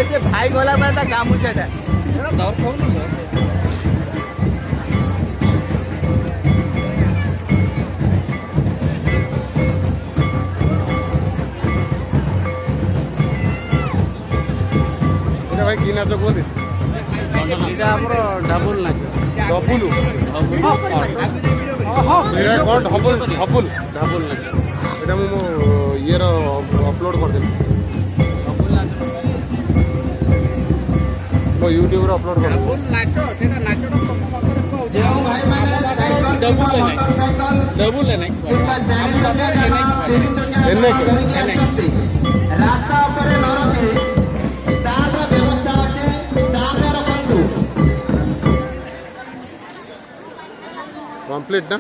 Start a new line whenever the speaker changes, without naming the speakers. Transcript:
से भाई गला पड़ता गामुछाटा
भाई कि नाच कहते
डबुल नाच
डबुल कौन डबुल डबुल
डबुल नाच
এটা ମୁଁ ଇଏର ଅପଲୋଡ଼ କରିଦେଲି ମୋ ୟୁଟ୍ୟୁବରେ ଅପଲୋଡ଼ କରିଦେଲି
ନାଚ ସେଟା ନାଚଟା ତମ ପାଖରେ କହୁଛି
ଯେଉଁ ଭାଇମାନେ ସାଇକେଲ
ଡବୁଲ
ମୋଟରସାଇକେଲ
ଡବୁଲ ନାହିଁ
କିମ୍ବା ତିନି ଚକିଆ ଧରିକି ଆସିଛନ୍ତି ରାସ୍ତା ଉପରେ ନ ରଖି ଷ୍ଟାଣ୍ଡର ବ୍ୟବସ୍ଥା ଅଛି ଷ୍ଟାଣ୍ଡରେ ରଖନ୍ତୁ
କମ୍ପ୍ଲିଟ୍ ନା